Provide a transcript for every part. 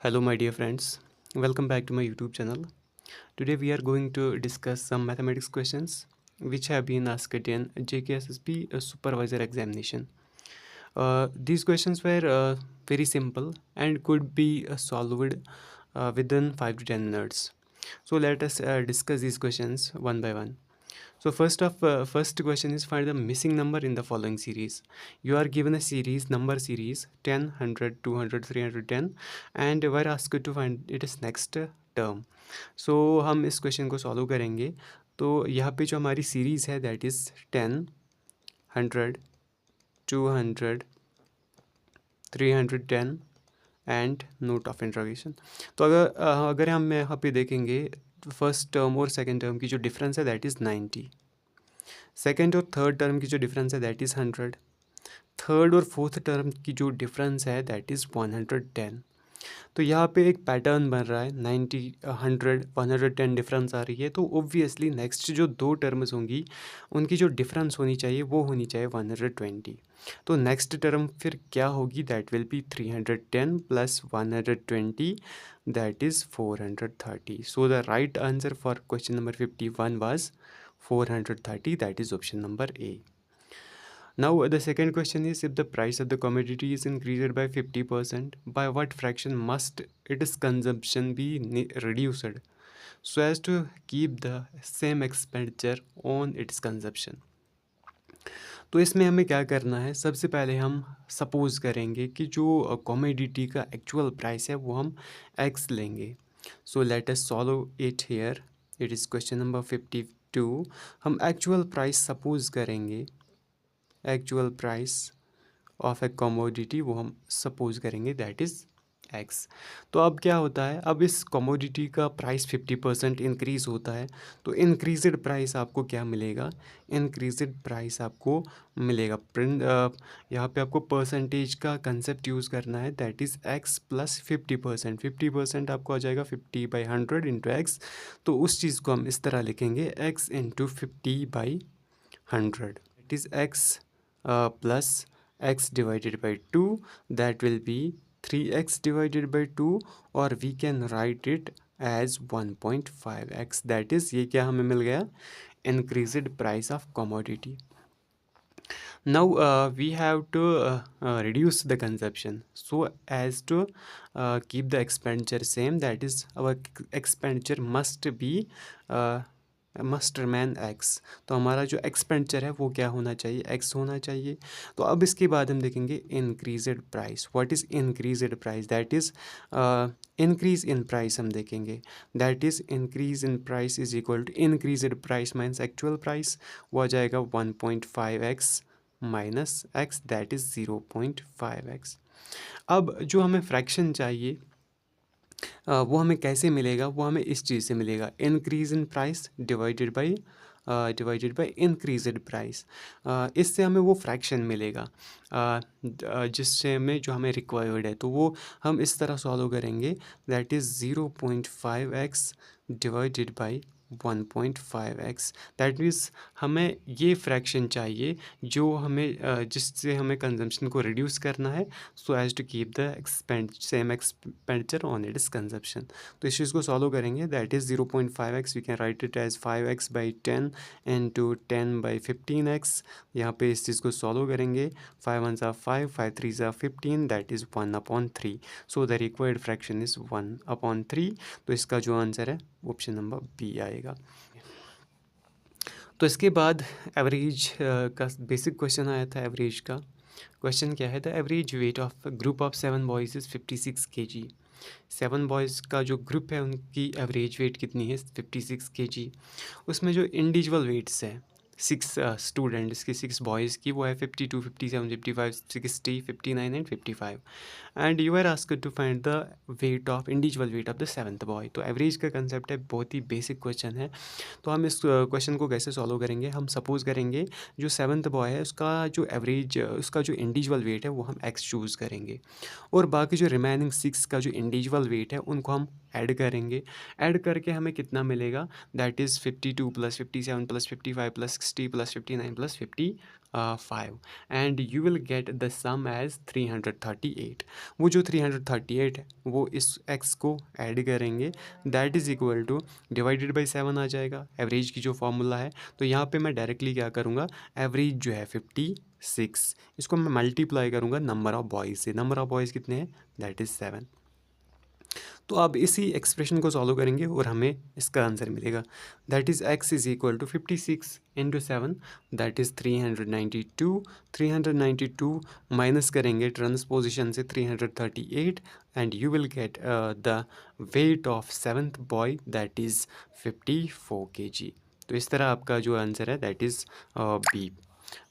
Hello, my dear friends. Welcome back to my YouTube channel. Today, we are going to discuss some mathematics questions which have been asked in JKSSB supervisor examination. These questions were very simple and could be solved within 5 to 10 minutes. So, let us discuss these questions one by one. So first question is find the missing number in the following series. You are given a series, number series 10, 100, 200, 310 and we are asked to find its next term. So हम इस question को solve करेंगे. तो यहाँ पे जो हमारी series है that is 10, 100, 200, 310 and note of interrogation. तो अगर हम यहाँ पे देखेंगे फर्स्ट टर्म और सेकेंड टर्म की जो डिफरेंस है दैट इज़ 90. सेकेंड और थर्ड टर्म की जो डिफरेंस है दैट इज़ 100. थर्ड और फोर्थ टर्म की जो डिफरेंस है दैट इज़ 110. तो यहाँ पे एक पैटर्न बन रहा है 90, 100, 110 डिफरेंस आ रही है. तो ऑब्वियसली नेक्स्ट जो दो टर्म्स होंगी उनकी जो डिफरेंस होनी चाहिए वो होनी चाहिए 120. तो नेक्स्ट टर्म फिर क्या होगी that will B 310 plus 120 that is 430. So the right answer for question number 51 was 430, that is option number A. Now the second question is if the price of the commodity is increased by 50%, by what fraction must its consumption be reduced so as to keep the same expenditure on its consumption? तो इसमें हमें क्या करना है, सबसे पहले हम suppose करेंगे कि जो कॉमोडिटी का एक्चुअल प्राइस है वो हम x लेंगे. So let us solve it here. It is question number 52. हम एक्चुअल प्राइस सपोज करेंगे, actual price of A commodity वो हम सपोज करेंगे दैट इज़ एक्स. तो अब क्या होता है, अब इस कमोडिटी का प्राइस 50% इंक्रीज़ होता है. तो इंक्रीज़ड प्राइस आपको क्या मिलेगा, इंक्रीज़ड प्राइस आपको मिलेगा प्रिंट. यहाँ पे आपको परसेंटेज का कंसेप्ट यूज़ करना है दैट इज़ एक्स प्लस 50%. 50% आपको आ जाएगा 50/100 इंटू एक्स. तो उस चीज़ को हम इस तरह लिखेंगे x into 50/100 it is x plus x divided by 2 that will be 3x divided by 2 or we can write it as 1.5x. that is ये क्या हमें मिल गया, increased price of commodity. Now we have to reduce the consumption so as to keep the expenditure same, that is our expenditure must remain x. तो हमारा जो expenditure है वो क्या होना चाहिए, x होना चाहिए. तो अब इसके बाद हम देखेंगे increased price. What is increased price, that is increase in price हम देखेंगे. That is increase in price is equal to increased price minus actual price. वो आ जाएगा 1.5x minus x that is 0.5x. अब जो हमें फ्रैक्शन चाहिए वो हमें कैसे मिलेगा, वो हमें इस चीज़ से मिलेगा, increase in price divided by increased price. इससे हमें वो फ्रैक्शन मिलेगा जिससे हमें जो हमें रिक्वायर्ड है. तो वो हम इस तरह सॉल्व करेंगे that is 0.5x divided by 1.5x. That means हमें ये फ्रैक्शन चाहिए जो हमें जिससे हमें कंजम्पशन को रिड्यूस करना है so as to keep the same expenditure on its consumption. तो इस चीज़ को सॉल्व करेंगे that is 0.5x. We can write it as 5x/10 into 10/15x. यहाँ पे इस चीज़ को सॉल्व करेंगे. 5 1s are 5, 5 3s are 15, that is 1/3. So the required fraction is 1/3. तो इसका जो आंसर है ऑप्शन नंबर बी आएगा. तो इसके बाद एवरेज का बेसिक क्वेश्चन आया था. एवरेज का क्वेश्चन क्या है, the average weight of group of 7 boys is 56 kg. 7 boys का जो ग्रुप है उनकी एवरेज वेट कितनी है, 56 kg. उसमें जो इंडिविजुअल वेट्स है 6 स्टूडेंट्स की, 6 बॉयज़ की, वो है 52, 57, 55, 60, 59 and 55. And you are asked to find the weight of individual weight of the 7th boy. तो एवरेज का कंसेप्ट है, बहुत ही बेसिक क्वेश्चन है. तो हम इस क्वेश्चन को कैसे सॉल्व करेंगे, हम सपोज करेंगे जो 7th बॉय है उसका जो एवरेज उसका जो इंडिविजुअल वेट है वो हम x चूज़ करेंगे और बाकी जो रिमेनिंग 6 का जो इंडिविजुअल वेट है उनको हम ऐड करेंगे. ऐड करके हमें कितना मिलेगा, that is 52 plus 57 plus 55 plus 60 + 59 + 55 and you will get the sum as 338। वो जो 338 है वो इस x को ऐड करेंगे, that is equal two divided by 7 आ जाएगा, एवरेज की जो फॉर्मूला है। तो यहाँ पे मैं डायरेक्टली क्या करूँगा, एवरेज जो है 56, इसको मैं मल्टीप्लाई करूँगा नंबर ऑफ़ बॉयज़ से। नंबर ऑफ़ बॉयज़ कितने हैं, दैट इज़ 7। तो अब इसी एक्सप्रेशन को सॉल्व करेंगे और हमें इसका आंसर मिलेगा, that is x is equal to 56 into 7, that is 392। 392 minus करेंगे ट्रांसपोजिशन से 338 and you will get the weight of 7th boy, that is 54 kg। तो इस तरह आपका जो आंसर है दैट इज़ बी।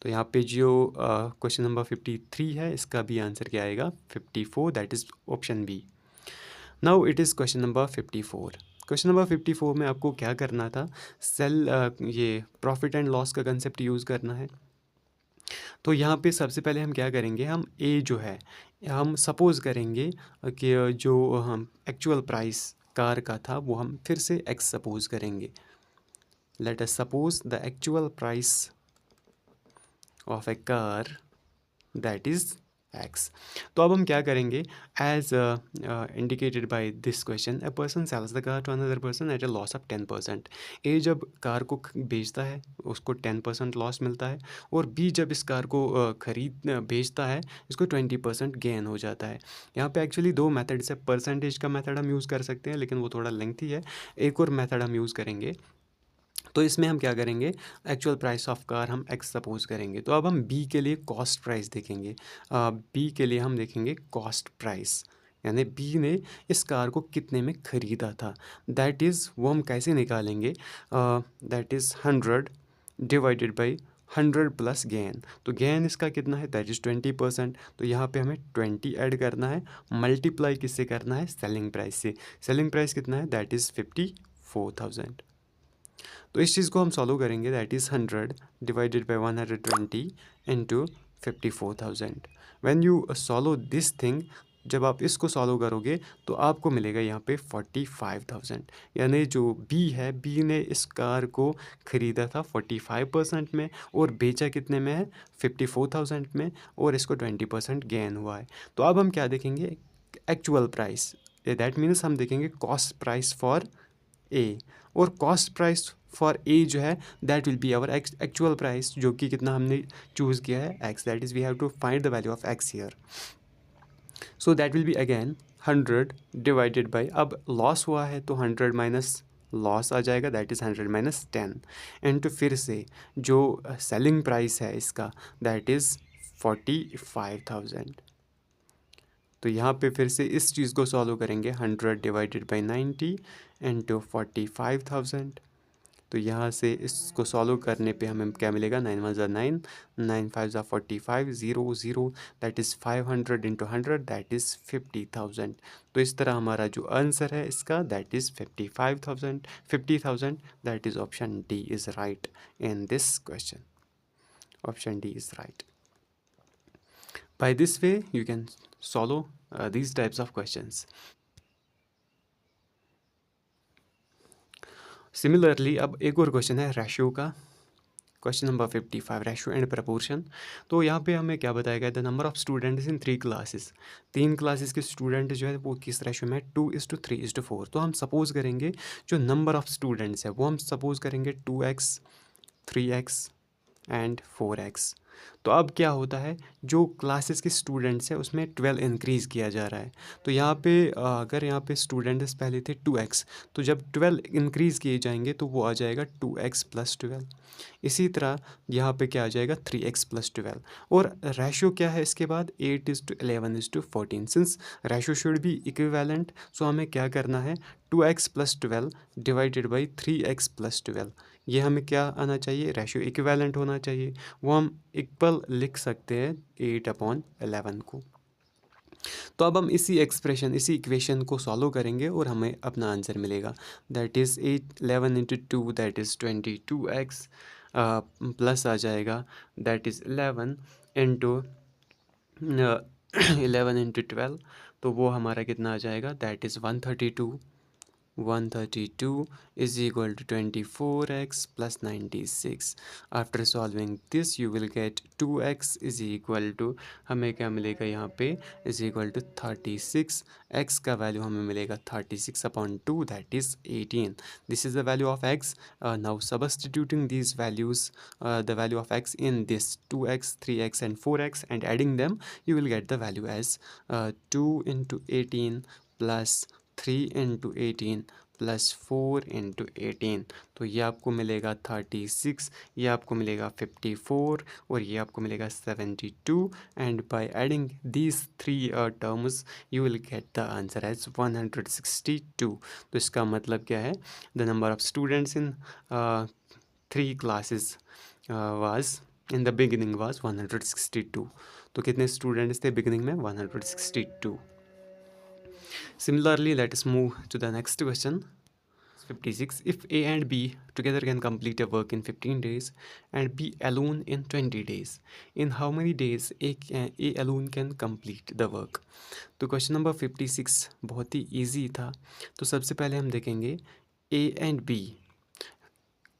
तो यहाँ पे जो क्वेश्चन नंबर 53 है इसका भी आंसर क्या आएगा, 54, that is option B. Now it is question number 54। Question number 54 में आपको क्या करना था, ये प्रॉफिट एंड लॉस का कंसेप्ट यूज़ करना है। तो यहाँ पे सबसे पहले हम क्या करेंगे, हम ए जो है हम सपोज़ करेंगे कि जो हम एक्चुअल प्राइस कार का था वो हम फिर से एक्स सपोज़ करेंगे। Let us suppose the actual price of a car that is x. तो अब हम क्या करेंगे, as indicated by this question, a person sells the car to another person at a loss of 10%। A जब car को बेचता है उसको 10% लॉस मिलता है, और बी जब इस कार को बेचता है इसको 20% गेन हो जाता है। यहाँ पे एक्चुअली दो मेथड्स है, परसेंटेज का मेथड हम यूज़ कर सकते हैं लेकिन वो थोड़ा लेंथी है, एक और मेथड हम यूज़ करेंगे। तो इसमें हम क्या करेंगे, एक्चुअल प्राइस ऑफ कार हम एक्स सपोज करेंगे। तो अब हम बी के लिए कॉस्ट प्राइस देखेंगे। बी के लिए हम देखेंगे कॉस्ट प्राइस, यानी बी ने इस कार को कितने में ख़रीदा था, दैट इज़ वो हम कैसे निकालेंगे, that is 100 divided by 100 plus gain. तो गेन इसका कितना है, दैट इज़ 20%। तो यहाँ पे हमें 20 ऐड करना है, मल्टीप्लाई किससे करना है, सेलिंग प्राइस से। सेलिंग प्राइस कितना है, दैट इज़ 54,000। तो इस चीज़ को हम सॉल्व करेंगे, that is 100 divided by 120 into 54,000। When you solve this thing, जब आप इसको सॉल्व करोगे तो आपको मिलेगा यहाँ पे 45,000। यानी जो बी है, बी ने इस कार को ख़रीदा था 45% में और बेचा कितने में है, 54,000 में, और इसको 20% गेन हुआ है। तो अब हम क्या देखेंगे, एक्चुअल प्राइस, दैट मीन्स हम देखेंगे कॉस्ट प्राइस फॉर ए, और कॉस्ट प्राइस फॉर ए जो है that will be our actual price, जो कि कितना हमने चूज़ किया है, x, that is we have to find the value of x here. So that will be again 100 divided by, अब लॉस हुआ है तो 100 माइनस लॉस आ जाएगा, दैट इज़ 100 माइनस 10 इंटू फिर से जो सेलिंग प्राइस है इसका, दैट इज़ 45,000। तो यहाँ पे फिर से इस चीज़ को सॉल्व करेंगे, 100 डिवाइडेड बाई 90 इंटू 45,000। तो यहाँ से इसको सॉल्व करने पे हमें क्या मिलेगा, 9 1 ज़ा 9, 9 5 ज़ा 45, 0 0, that is 500 into 100, that is 50,000। तो इस तरह हमारा जो आंसर है इसका, that is 50,000, that is option D is right in this question. Option D is right. By this way you can solve these types of questions. Similarly, अब एक और क्वेश्चन है रेशियो का, question number 55, ratio and proportion. तो यहाँ पे हमें क्या बताया गया, the number of students in 3 classes, 3 classes के स्टूडेंट जो है वो किस रेशियो में, 2:3:4। तो हम सपोज़ करेंगे जो नंबर ऑफ स्टूडेंट्स है वो हम सपोज़ करेंगे 2x, 3x एंड 4x। तो अब क्या होता है, जो क्लासेस के स्टूडेंट्स हैं उसमें 12 इंक्रीज़ किया जा रहा है। तो यहाँ पे अगर यहाँ पे स्टूडेंट्स पहले थे 2x, तो जब 12 इंक्रीज़ किए जाएंगे तो वो आ जाएगा 2x प्लस 12। इसी तरह यहाँ पे क्या आ जाएगा, 3x प्लस 12। और रेशो क्या है इसके बाद, 8:11:14। Since ratio should be equivalent, so हमें क्या करना है, 2x plus 12 divided by 3x plus 12। ये हमें क्या आना चाहिए, रेशियो इक्विवेलेंट होना चाहिए। वो हम इक्वल लिख सकते हैं 8/11 को। तो अब हम इसी एक्सप्रेशन, इसी इक्वेशन को सॉल्व करेंगे और हमें अपना आंसर मिलेगा, that is 11 into 2, that is 22x, plus आ जाएगा, दैट इज़ 11 इंटू 11 इंटू 12, तो वो हमारा कितना आ जाएगा, that is 132 132 is equal to 24x plus 96. After solving this you will get 2x is equal to, हमें क्या मिलेगा यहाँ पे, is equal to 36. x का वैल्यू हमें मिलेगा 36 upon 2, that is 18. This is the value of x. Now substituting these values, the value of x in this 2x, 3x and 4x, and adding them, you will get the value as 2 into 18 plus 3 into 18 plus 4 into 18. तो ये आपको मिलेगा 36, ये आपको मिलेगा 54 और ये आपको मिलेगा 72. And by adding these three terms you will get the answer as 162. तो इसका मतलब क्या है, the number of students in 3 classes was in the beginning was 162. तो कितने स्टूडेंट्स थे बिगिनिंग में, 162. Similarly, let us move to the next question. 56. If A and B together can complete a work in 15 days and B alone in 20 days, in how many days A alone can complete the work? तो question number 56 बहुत ही easy था. तो सबसे पहले हम देखेंगे A and B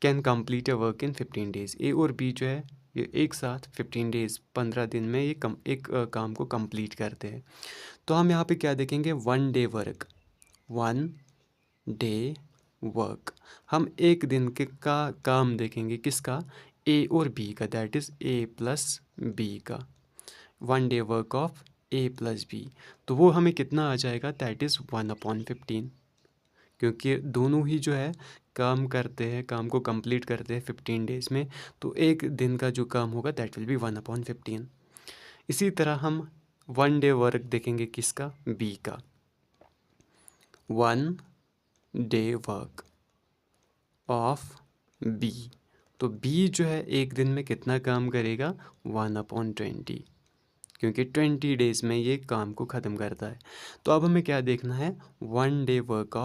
can complete a work in 15 days. A और B जो है ये एक साथ 15 डेज़ 15 दिन में ये एक काम को कंप्लीट करते हैं. तो हम यहाँ पे क्या देखेंगे, 1 डे वर्क, 1 डे वर्क. हम एक दिन के का काम देखेंगे, किसका, ए और बी का, that is A plus B का. 1 day work of A plus B, तो वो हमें कितना आ जाएगा, दैट इज़ 1/15. क्योंकि दोनों ही जो है काम करते हैं, काम को कंप्लीट करते हैं 15 डेज़ में, तो एक दिन का जो काम होगा दैट विल बी 1/15. इसी तरह हम 1 डे वर्क देखेंगे, किसका, बी का. 1 डे वर्क ऑफ बी, तो बी जो है एक दिन में कितना काम करेगा, 1/20, क्योंकि 20 डेज़ में ये काम को ख़त्म करता है. तो अब हमें क्या देखना है, 1 day work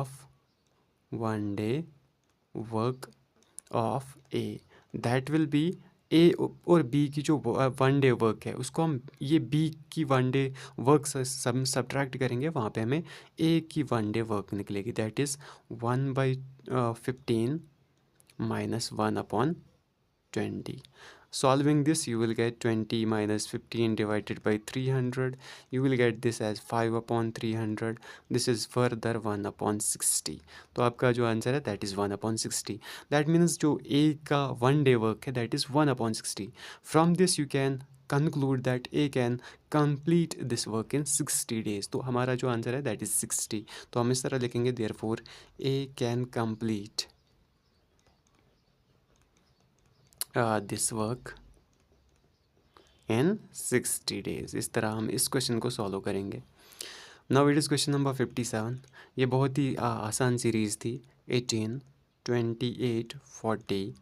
of A, that will be A और बी की जो 1 डे वर्क है उसको हम ये बी की 1 डे वर्क सब्ट्रैक्ट करेंगे, वहाँ पे हमें ए की 1 डे वर्क निकलेगी, that is 1/15 minus 1/20. Solving this you will get 20 minus 15 divided by 300. You will get this as 5/300. This is further 1/60. तो आपका जो आंसर है दैट इज़ 1/60. दैट मीन्स जो ए का 1 डे वर्क है that is 1/60. From this you can conclude that A can complete this work in 60 days. तो हमारा जो आंसर है दैट इज़ 60. तो हम इस तरह लिखेंगे, therefore A can complete this work in 60 days. इस तरह हम इस क्वेश्चन को सॉल्व करेंगे. Now it is question number 57. ये बहुत ही आसान सीरीज़ थी. 18, 28, 40,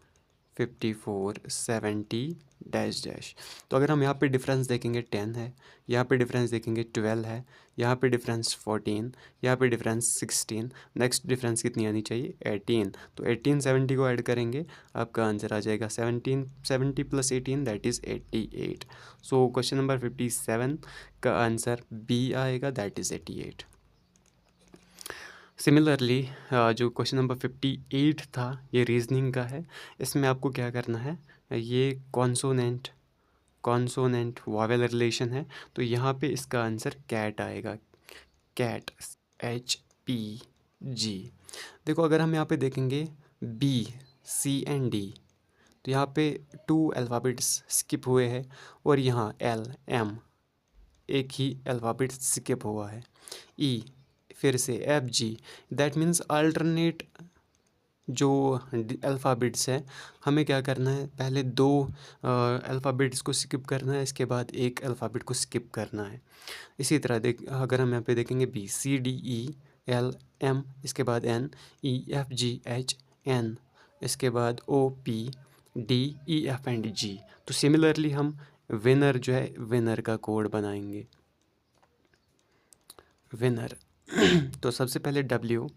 54, 70 डैश डैश. तो अगर हम यहाँ पे डिफरेंस देखेंगे 10 है, यहाँ पे डिफरेंस देखेंगे 12 है, यहाँ पे डिफरेंस 14, यहाँ पे डिफरेंस 16, नेक्स्ट डिफरेंस कितनी आनी चाहिए, 18. तो 18 70 को ऐड करेंगे, आपका आंसर आ जाएगा 70 plus 18 that is 88. So question number 57 का आंसर बी आएगा, दैट इज़ 88. सिमिलरली जो क्वेश्चन नंबर 58 था ये रीजनिंग का है. इसमें आपको क्या करना है, ये कॉन्सोनेंट वॉवेल रिलेशन है, तो यहाँ पे इसका आंसर कैट आएगा, कैट, HPG. देखो अगर हम यहाँ पे देखेंगे B, C एंड D, तो यहाँ पे 2 अल्फ़ाबेट्स स्किप हुए हैं और यहाँ L, M एक ही अल्फ़ाबेट स्किप हुआ है. E फिर से FG, दैट मीन्स अल्टरनेट जो अल्फ़ाबेट्स है, हमें क्या करना है, पहले 2 अल्फ़ाबेट्स को स्किप करना है, इसके बाद एक अल्फ़ाबेट को स्किप करना है. इसी तरह अगर हम यहाँ पे देखेंगे B, C, D, E, L, M, इसके बाद N, E, F, G, H, N, इसके बाद O, P, D, E, F and G. तो सिमिलरली हम विनर जो है, विनर का कोड बनाएंगे, विनर. तो सबसे पहले W,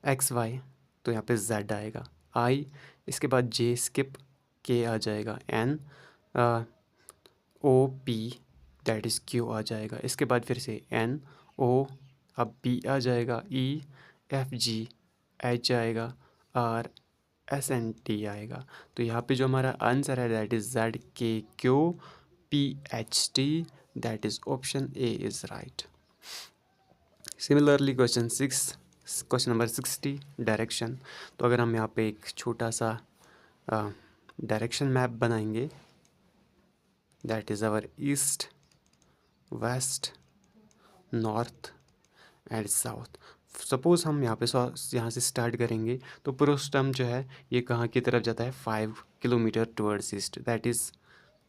X, Y, तो यहाँ पे Z आएगा, I, इसके बाद J स्किप, K आ जाएगा, N, O, P, that is Q आ जाएगा, इसके बाद फिर से N, O, अब P आ जाएगा, E, F, G, एच आएगा और एस एन टी आएगा। तो यहाँ पे जो हमारा आंसर है that is Z K Q P H T, that is option A is right. Similarly question number 60 direction. तो अगर हम यहाँ पे एक छोटा सा डायरेक्शन मैप बनाएंगे, that is our east, west, north and south. Suppose हम यहाँ पे यहाँ से स्टार्ट करेंगे तो प्रोस्टम जो है ये कहाँ की तरफ जाता है, 5 kilometre towards east, that is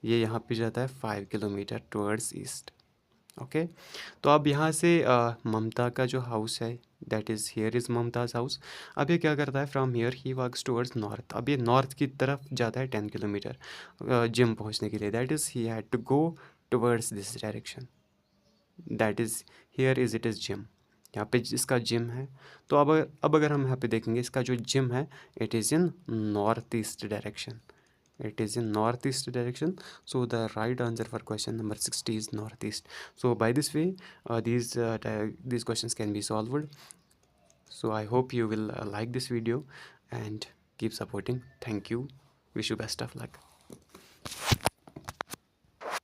ये यहाँ पे जाता है 5 किलोमीटर टुवर्ड्स ईस्ट। ओके, तो अब यहाँ से ममता का जो हाउस है that is here is Mumtaz house. अब ये क्या करता है, from here he works towards north. अब ये नॉर्थ की तरफ जाता है 10 किलोमीटर जिम पहुँचने के लिए, that is he had to go towards this direction, that is here is it is gym. यहाँ पे इसका जिम है। तो अब अगर हम यहाँ पे देखेंगे इसका जो जिम है it is in north east direction, it is in northeast direction. So the right answer for question number 60 is northeast. So by this way these questions can be solved. So I hope you will like this video and keep supporting. Thank you, wish you best of luck.